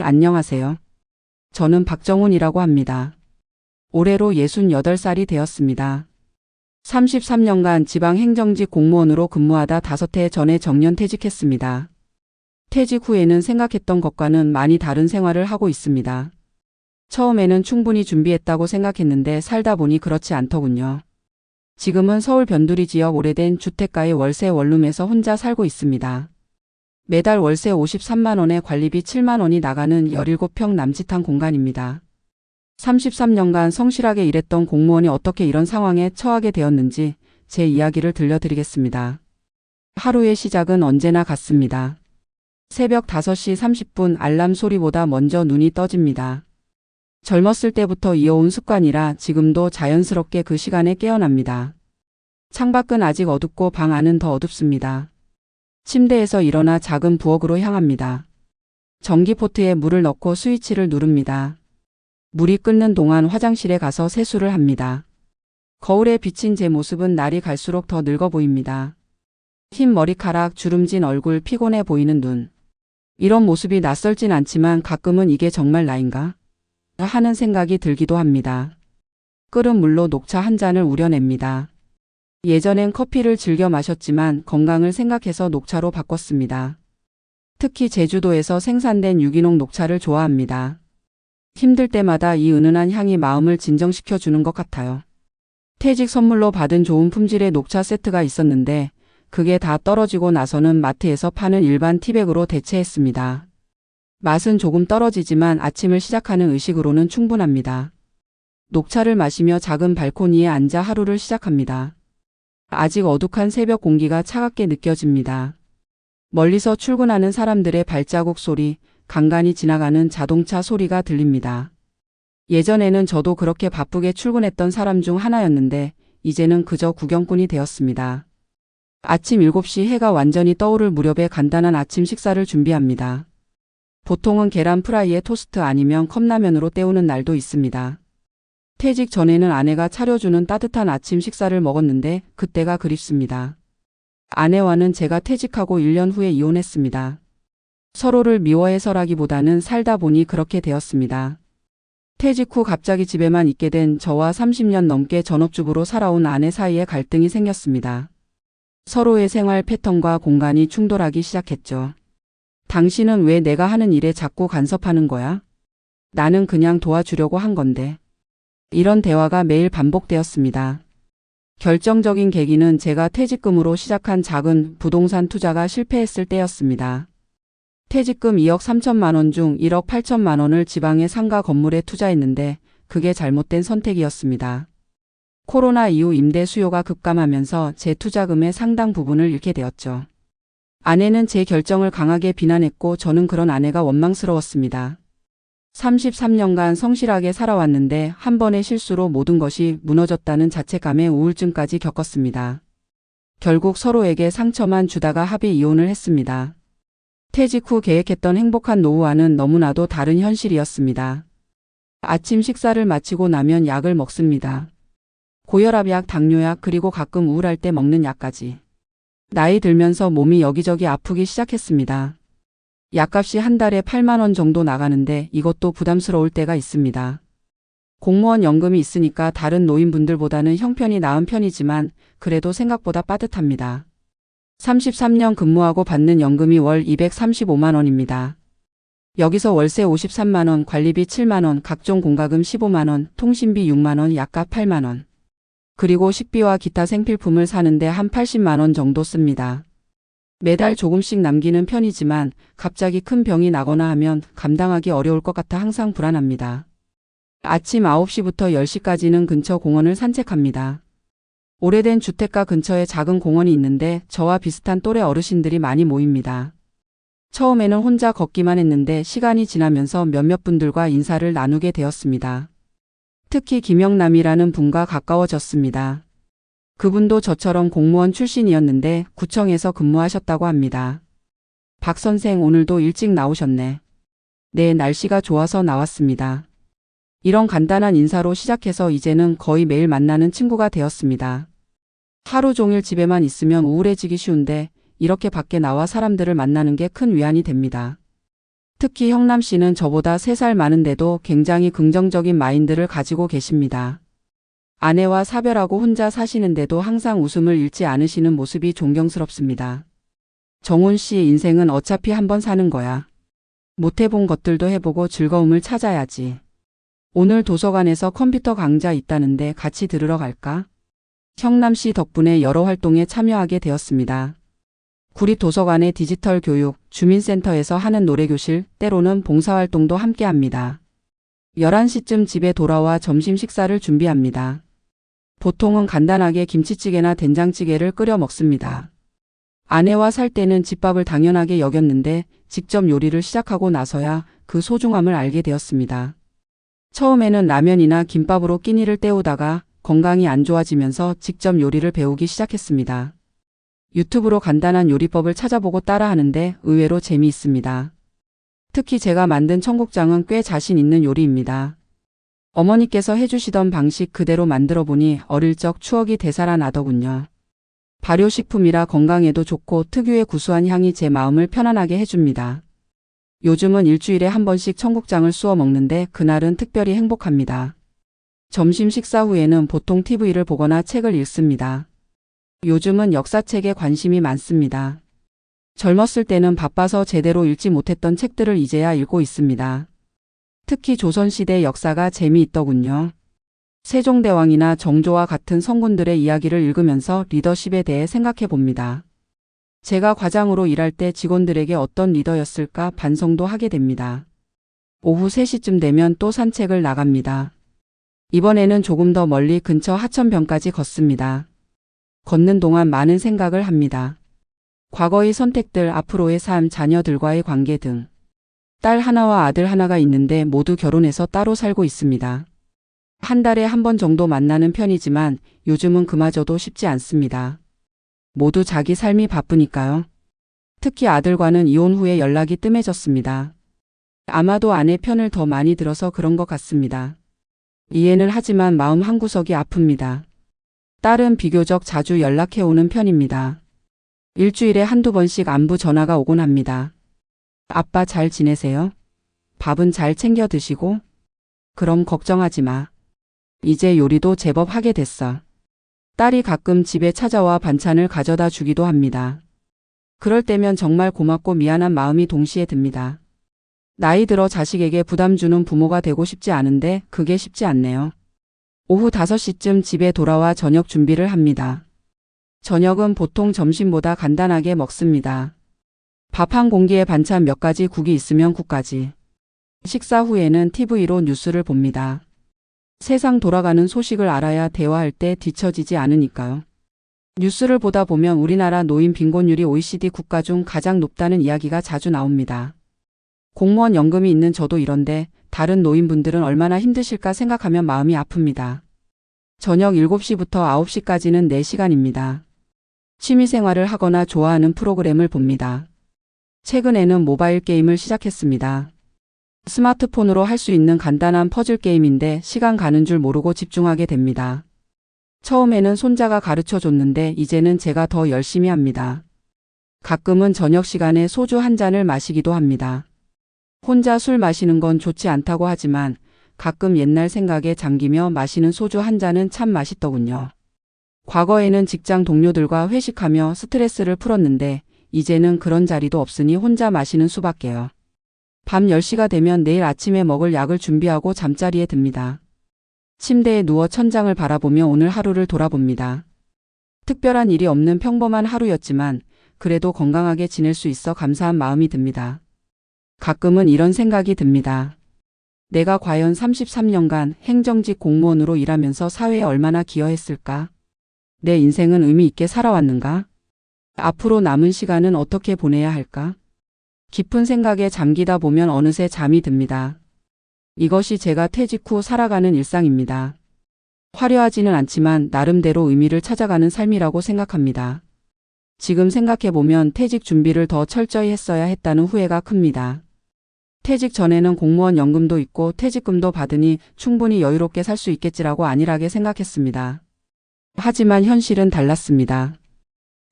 안녕하세요. 저는 박정훈이라고 합니다. 올해로 68살이 되었습니다. 33년간 지방행정직 공무원으로 근무하다 5해 전에 정년퇴직했습니다. 퇴직 후에는 생각했던 것과는 많이 다른 생활을 하고 있습니다. 처음에는 충분히 준비했다고 생각했는데 살다 보니 그렇지 않더군요. 지금은 서울 변두리 지역 오래된 주택가의 월세 원룸에서 혼자 살고 있습니다. 매달 월세 53만 원에 관리비 7만 원이 나가는 17평 남짓한 공간입니다. 33년간 성실하게 일했던 공무원이 어떻게 이런 상황에 처하게 되었는지 제 이야기를 들려드리겠습니다. 하루의 시작은 언제나 같습니다. 새벽 5시 30분 알람 소리보다 먼저 눈이 떠집니다. 젊었을 때부터 이어온 습관이라 지금도 자연스럽게 그 시간에 깨어납니다. 창밖은 아직 어둡고 방 안은 더 어둡습니다. 침대에서 일어나 작은 부엌으로 향합니다. 전기포트에 물을 넣고 스위치를 누릅니다. 물이 끓는 동안 화장실에 가서 세수를 합니다. 거울에 비친 제 모습은 날이 갈수록 더 늙어 보입니다. 흰 머리카락, 주름진 얼굴, 피곤해 보이는 눈. 이런 모습이 낯설진 않지만 가끔은 이게 정말 나인가? 하는 생각이 들기도 합니다. 끓은 물로 녹차 한 잔을 우려냅니다. 예전엔 커피를 즐겨 마셨지만 건강을 생각해서 녹차로 바꿨습니다. 특히 제주도에서 생산된 유기농 녹차를 좋아합니다. 힘들 때마다 이 은은한 향이 마음을 진정시켜 주는 것 같아요. 퇴직 선물로 받은 좋은 품질의 녹차 세트가 있었는데 그게 다 떨어지고 나서는 마트에서 파는 일반 티백으로 대체했습니다. 맛은 조금 떨어지지만 아침을 시작하는 의식으로는 충분합니다. 녹차를 마시며 작은 발코니에 앉아 하루를 시작합니다. 아직 어둑한 새벽 공기가 차갑게 느껴집니다. 멀리서 출근하는 사람들의 발자국 소리, 간간히 지나가는 자동차 소리가 들립니다. 예전에는 저도 그렇게 바쁘게 출근했던 사람 중 하나였는데 이제는 그저 구경꾼이 되었습니다. 아침 7시 해가 완전히 떠오를 무렵에 간단한 아침 식사를 준비합니다. 보통은 계란 프라이에 토스트 아니면 컵라면으로 때우는 날도 있습니다. 퇴직 전에는 아내가 차려주는 따뜻한 아침 식사를 먹었는데 그때가 그립습니다. 아내와는 제가 퇴직하고 1년 후에 이혼했습니다. 서로를 미워해서라기보다는 살다 보니 그렇게 되었습니다. 퇴직 후 갑자기 집에만 있게 된 저와 30년 넘게 전업주부로 살아온 아내 사이에 갈등이 생겼습니다. 서로의 생활 패턴과 공간이 충돌하기 시작했죠. 당신은 왜 내가 하는 일에 자꾸 간섭하는 거야? 나는 그냥 도와주려고 한 건데. 이런 대화가 매일 반복되었습니다. 결정적인 계기는 제가 퇴직금으로 시작한 작은 부동산 투자가 실패했을 때였습니다. 퇴직금 2억 3천만 원 중 1억 8천만 원을 지방의 상가 건물에 투자했는데 그게 잘못된 선택이었습니다. 코로나 이후 임대 수요가 급감하면서 제 투자금의 상당 부분을 잃게 되었죠. 아내는 제 결정을 강하게 비난했고 저는 그런 아내가 원망스러웠습니다. 33년간 성실하게 살아왔는데 한 번의 실수로 모든 것이 무너졌다는 자책감에 우울증까지 겪었습니다. 결국 서로에게 상처만 주다가 합의 이혼을 했습니다. 퇴직 후 계획했던 행복한 노후와는 너무나도 다른 현실이었습니다. 아침 식사를 마치고 나면 약을 먹습니다. 고혈압약, 당뇨약, 그리고 가끔 우울할 때 먹는 약까지. 나이 들면서 몸이 여기저기 아프기 시작했습니다. 약값이 한 달에 8만 원 정도 나가는데 이것도 부담스러울 때가 있습니다. 공무원 연금이 있으니까 다른 노인분들보다는 형편이 나은 편이지만 그래도 생각보다 빠듯합니다. 33년 근무하고 받는 연금이 월 235만 원입니다. 여기서 월세 53만 원, 관리비 7만 원, 각종 공과금 15만 원, 통신비 6만 원, 약값 8만 원. 그리고 식비와 기타 생필품을 사는데 한 80만 원 정도 씁니다. 매달 조금씩 남기는 편이지만 갑자기 큰 병이 나거나 하면 감당하기 어려울 것 같아 항상 불안합니다. 아침 9시부터 10시까지는 근처 공원을 산책합니다. 오래된 주택가 근처에 작은 공원이 있는데 저와 비슷한 또래 어르신들이 많이 모입니다. 처음에는 혼자 걷기만 했는데 시간이 지나면서 몇몇 분들과 인사를 나누게 되었습니다. 특히 김영남이라는 분과 가까워졌습니다. 그분도 저처럼 공무원 출신이었는데 구청에서 근무하셨다고 합니다. 박 선생 오늘도 일찍 나오셨네. 네, 날씨가 좋아서 나왔습니다. 이런 간단한 인사로 시작해서 이제는 거의 매일 만나는 친구가 되었습니다. 하루 종일 집에만 있으면 우울해지기 쉬운데 이렇게 밖에 나와 사람들을 만나는 게 큰 위안이 됩니다. 특히 형남 씨는 저보다 3살 많은데도 굉장히 긍정적인 마인드를 가지고 계십니다. 아내와 사별하고 혼자 사시는데도 항상 웃음을 잃지 않으시는 모습이 존경스럽습니다. 정훈 씨 인생은 어차피 한번 사는 거야. 못 해본 것들도 해보고 즐거움을 찾아야지. 오늘 도서관에서 컴퓨터 강좌 있다는데 같이 들으러 갈까? 형남 씨 덕분에 여러 활동에 참여하게 되었습니다. 구립도서관의 디지털 교육, 주민센터에서 하는 노래교실, 때로는 봉사활동도 함께합니다. 11시쯤 집에 돌아와 점심 식사를 준비합니다. 보통은 간단하게 김치찌개나 된장찌개를 끓여 먹습니다. 아내와 살 때는 집밥을 당연하게 여겼는데 직접 요리를 시작하고 나서야 그 소중함을 알게 되었습니다. 처음에는 라면이나 김밥으로 끼니를 때우다가 건강이 안 좋아지면서 직접 요리를 배우기 시작했습니다. 유튜브로 간단한 요리법을 찾아보고 따라하는데 의외로 재미있습니다. 특히 제가 만든 청국장은 꽤 자신 있는 요리입니다. 어머니께서 해주시던 방식 그대로 만들어 보니 어릴 적 추억이 되살아나더군요. 발효식품이라 건강에도 좋고 특유의 구수한 향이 제 마음을 편안하게 해줍니다. 요즘은 일주일에 한 번씩 청국장을 쑤어 먹는데 그날은 특별히 행복합니다. 점심 식사 후에는 보통 TV를 보거나 책을 읽습니다. 요즘은 역사책에 관심이 많습니다. 젊었을 때는 바빠서 제대로 읽지 못했던 책들을 이제야 읽고 있습니다. 특히 조선시대 역사가 재미있더군요. 세종대왕이나 정조와 같은 성군들의 이야기를 읽으면서 리더십에 대해 생각해 봅니다. 제가 과장으로 일할 때 직원들에게 어떤 리더였을까 반성도 하게 됩니다. 오후 3시쯤 되면 또 산책을 나갑니다. 이번에는 조금 더 멀리 근처 하천변까지 걷습니다. 걷는 동안 많은 생각을 합니다. 과거의 선택들, 앞으로의 삶, 자녀들과의 관계 등. 딸 하나와 아들 하나가 있는데 모두 결혼해서 따로 살고 있습니다. 한 달에 한 번 정도 만나는 편이지만 요즘은 그마저도 쉽지 않습니다. 모두 자기 삶이 바쁘니까요. 특히 아들과는 이혼 후에 연락이 뜸해졌습니다. 아마도 아내 편을 더 많이 들어서 그런 것 같습니다. 이해는 하지만 마음 한구석이 아픕니다. 딸은 비교적 자주 연락해오는 편입니다. 일주일에 한두 번씩 안부 전화가 오곤 합니다. 아빠 잘 지내세요? 밥은 잘 챙겨 드시고? 그럼 걱정하지 마. 이제 요리도 제법 하게 됐어. 딸이 가끔 집에 찾아와 반찬을 가져다 주기도 합니다. 그럴 때면 정말 고맙고 미안한 마음이 동시에 듭니다. 나이 들어 자식에게 부담 주는 부모가 되고 싶지 않은데 그게 쉽지 않네요. 오후 5시쯤 집에 돌아와 저녁 준비를 합니다. 저녁은 보통 점심보다 간단하게 먹습니다. 밥 한 공기에 반찬 몇 가지, 국이 있으면 국까지. 식사 후에는 TV로 뉴스를 봅니다. 세상 돌아가는 소식을 알아야 대화할 때 뒤처지지 않으니까요. 뉴스를 보다 보면 우리나라 노인 빈곤율이 OECD 국가 중 가장 높다는 이야기가 자주 나옵니다. 공무원 연금이 있는 저도 이런데 다른 노인분들은 얼마나 힘드실까 생각하면 마음이 아픕니다. 저녁 7시부터 9시까지는 4시간입니다. 취미생활을 하거나 좋아하는 프로그램을 봅니다. 최근에는 모바일 게임을 시작했습니다. 스마트폰으로 할 수 있는 간단한 퍼즐 게임인데 시간 가는 줄 모르고 집중하게 됩니다. 처음에는 손자가 가르쳐 줬는데 이제는 제가 더 열심히 합니다. 가끔은 저녁 시간에 소주 한 잔을 마시기도 합니다. 혼자 술 마시는 건 좋지 않다고 하지만 가끔 옛날 생각에 잠기며 마시는 소주 한 잔은 참 맛있더군요. 과거에는 직장 동료들과 회식하며 스트레스를 풀었는데 이제는 그런 자리도 없으니 혼자 마시는 수밖에요. 밤 10시가 되면 내일 아침에 먹을 약을 준비하고 잠자리에 듭니다. 침대에 누워 천장을 바라보며 오늘 하루를 돌아봅니다. 특별한 일이 없는 평범한 하루였지만 그래도 건강하게 지낼 수 있어 감사한 마음이 듭니다. 가끔은 이런 생각이 듭니다. 내가 과연 33년간 행정직 공무원으로 일하면서 사회에 얼마나 기여했을까? 내 인생은 의미 있게 살아왔는가? 앞으로 남은 시간은 어떻게 보내야 할까? 깊은 생각에 잠기다 보면 어느새 잠이 듭니다. 이것이 제가 퇴직 후 살아가는 일상입니다. 화려하지는 않지만 나름대로 의미를 찾아가는 삶이라고 생각합니다. 지금 생각해보면 퇴직 준비를 더 철저히 했어야 했다는 후회가 큽니다. 퇴직 전에는 공무원 연금도 있고 퇴직금도 받으니 충분히 여유롭게 살 수 있겠지라고 안일하게 생각했습니다. 하지만 현실은 달랐습니다.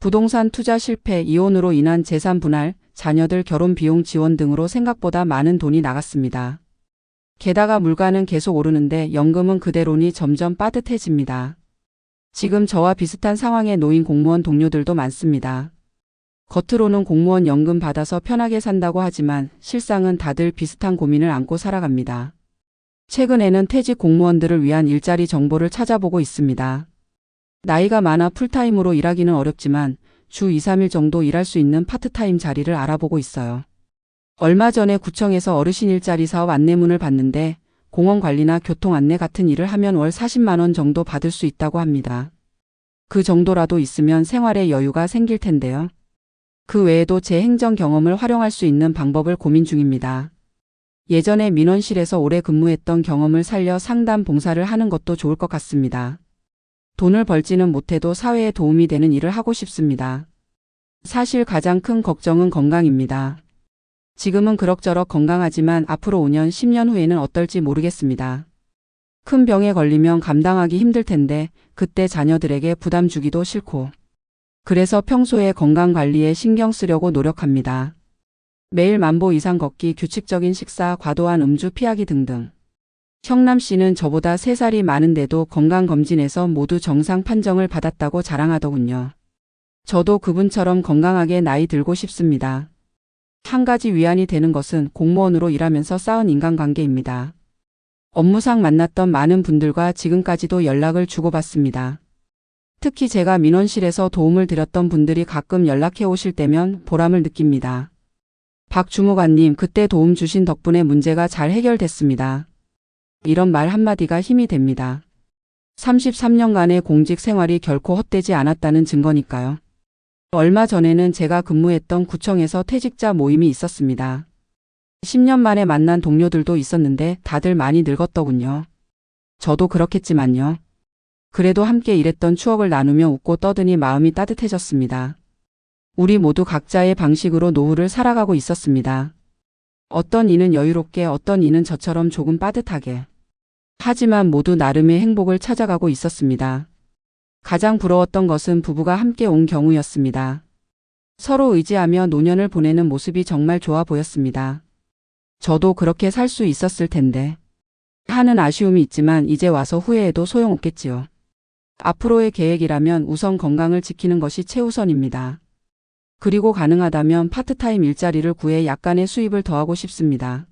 부동산 투자 실패, 이혼으로 인한 재산 분할, 자녀들 결혼 비용 지원 등으로 생각보다 많은 돈이 나갔습니다. 게다가 물가는 계속 오르는데 연금은 그대로니 점점 빠듯해집니다. 지금 저와 비슷한 상황에 놓인 공무원 동료들도 많습니다. 겉으로는 공무원 연금 받아서 편하게 산다고 하지만 실상은 다들 비슷한 고민을 안고 살아갑니다. 최근에는 퇴직 공무원들을 위한 일자리 정보를 찾아보고 있습니다. 나이가 많아 풀타임으로 일하기는 어렵지만 주 2, 3일 정도 일할 수 있는 파트타임 자리를 알아보고 있어요. 얼마 전에 구청에서 어르신 일자리 사업 안내문을 봤는데 공원 관리나 교통 안내 같은 일을 하면 월 40만 원 정도 받을 수 있다고 합니다. 그 정도라도 있으면 생활에 여유가 생길 텐데요. 그 외에도 제 행정 경험을 활용할 수 있는 방법을 고민 중입니다. 예전에 민원실에서 오래 근무했던 경험을 살려 상담 봉사를 하는 것도 좋을 것 같습니다. 돈을 벌지는 못해도 사회에 도움이 되는 일을 하고 싶습니다. 사실 가장 큰 걱정은 건강입니다. 지금은 그럭저럭 건강하지만 앞으로 5년, 10년 후에는 어떨지 모르겠습니다. 큰 병에 걸리면 감당하기 힘들 텐데 그때 자녀들에게 부담 주기도 싫고. 그래서 평소에 건강관리에 신경 쓰려고 노력합니다. 매일 10,000보 이상 걷기, 규칙적인 식사, 과도한 음주 피하기 등등. 형남 씨는 저보다 3살이 많은데도 건강검진에서 모두 정상 판정을 받았다고 자랑하더군요. 저도 그분처럼 건강하게 나이 들고 싶습니다. 한 가지 위안이 되는 것은 공무원으로 일하면서 쌓은 인간관계입니다. 업무상 만났던 많은 분들과 지금까지도 연락을 주고받습니다. 특히 제가 민원실에서 도움을 드렸던 분들이 가끔 연락해 오실 때면 보람을 느낍니다. 박 주무관님, 그때 도움 주신 덕분에 문제가 잘 해결됐습니다. 이런 말 한마디가 힘이 됩니다. 33년간의 공직 생활이 결코 헛되지 않았다는 증거니까요. 얼마 전에는 제가 근무했던 구청에서 퇴직자 모임이 있었습니다. 10년 만에 만난 동료들도 있었는데 다들 많이 늙었더군요. 저도 그렇겠지만요. 그래도 함께 일했던 추억을 나누며 웃고 떠드니 마음이 따뜻해졌습니다. 우리 모두 각자의 방식으로 노후를 살아가고 있었습니다. 어떤 이는 여유롭게, 어떤 이는 저처럼 조금 빠듯하게. 하지만 모두 나름의 행복을 찾아가고 있었습니다. 가장 부러웠던 것은 부부가 함께 온 경우였습니다. 서로 의지하며 노년을 보내는 모습이 정말 좋아 보였습니다. 저도 그렇게 살 수 있었을 텐데 하는 아쉬움이 있지만 이제 와서 후회해도 소용없겠지요. 앞으로의 계획이라면 우선 건강을 지키는 것이 최우선입니다. 그리고 가능하다면 파트타임 일자리를 구해 약간의 수입을 더하고 싶습니다.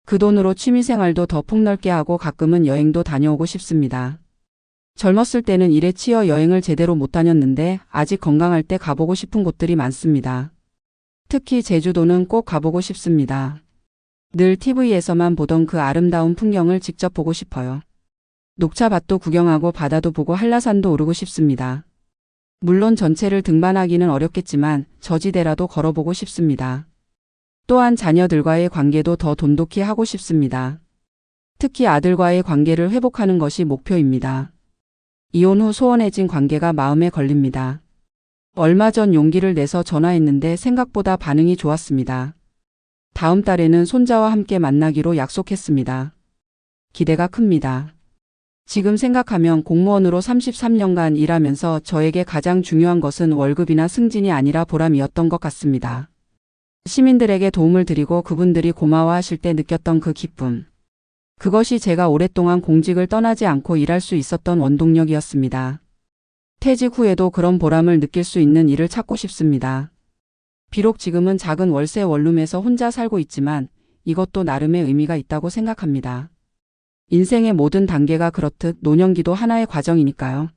그 돈으로 취미생활도 더 폭넓게 하고 가끔은 여행도 다녀오고 싶습니다. 젊었을 때는 일에 치여 여행을 제대로 못 다녔는데 아직 건강할 때 가보고 싶은 곳들이 많습니다. 특히 제주도는 꼭 가보고 싶습니다. 늘 TV에서만 보던 그 아름다운 풍경을 직접 보고 싶어요. 녹차밭도 구경하고 바다도 보고 한라산도 오르고 싶습니다. 물론 전체를 등반하기는 어렵겠지만 저지대라도 걸어보고 싶습니다. 또한 자녀들과의 관계도 더 돈독히 하고 싶습니다. 특히 아들과의 관계를 회복하는 것이 목표입니다. 이혼 후 소원해진 관계가 마음에 걸립니다. 얼마 전 용기를 내서 전화했는데 생각보다 반응이 좋았습니다. 다음 달에는 손자와 함께 만나기로 약속했습니다. 기대가 큽니다. 지금 생각하면 공무원으로 33년간 일하면서 저에게 가장 중요한 것은 월급이나 승진이 아니라 보람이었던 것 같습니다. 시민들에게 도움을 드리고 그분들이 고마워하실 때 느꼈던 그 기쁨. 그것이 제가 오랫동안 공직을 떠나지 않고 일할 수 있었던 원동력이었습니다. 퇴직 후에도 그런 보람을 느낄 수 있는 일을 찾고 싶습니다. 비록 지금은 작은 월세 원룸에서 혼자 살고 있지만 이것도 나름의 의미가 있다고 생각합니다. 인생의 모든 단계가 그렇듯 노년기도 하나의 과정이니까요.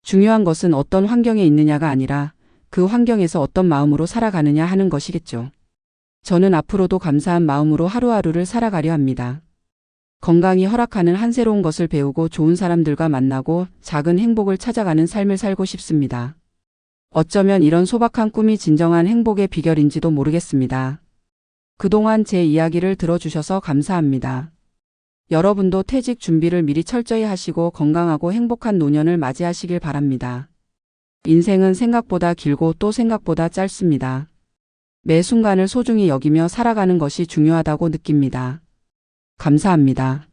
중요한 것은 어떤 환경에 있느냐가 아니라 그 환경에서 어떤 마음으로 살아가느냐 하는 것이겠죠. 저는 앞으로도 감사한 마음으로 하루하루를 살아가려 합니다. 건강이 허락하는 한 새로운 것을 배우고 좋은 사람들과 만나고 작은 행복을 찾아가는 삶을 살고 싶습니다. 어쩌면 이런 소박한 꿈이 진정한 행복의 비결인지도 모르겠습니다. 그동안 제 이야기를 들어주셔서 감사합니다. 여러분도 퇴직 준비를 미리 철저히 하시고 건강하고 행복한 노년을 맞이하시길 바랍니다. 인생은 생각보다 길고 또 생각보다 짧습니다. 매 순간을 소중히 여기며 살아가는 것이 중요하다고 느낍니다. 감사합니다.